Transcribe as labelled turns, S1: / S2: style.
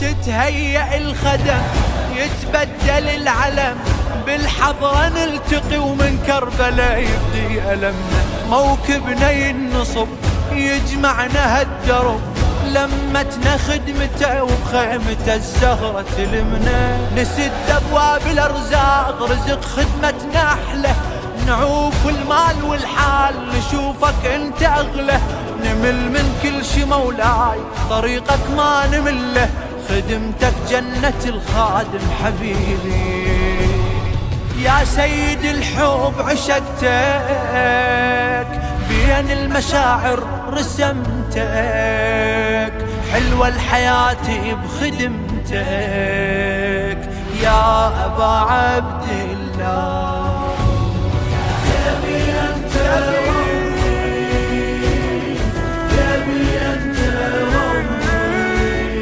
S1: تتهيأ الخدم يتبدل العلم، بالحضرة نلتقي ومن كربلاء يبدي ألمنا، موكبنا ينصب يجمعنا هالدرب، لمتنا خدمته وبخيمته الزهرة تلمنا، نسد أبواب الأرزاق رزق خدمتنا أحلى، نعوف المال والحال نشوفك انت أغلى، نمل من كل شي مولاي طريقك ما نمله، خدمتك جنة الخادم حبيبي، يا سيد الحب عشقتك بين المشاعر رسمتك، حلوة الحياة بخدمتك يا أبا عبد الله، يا نبي أنت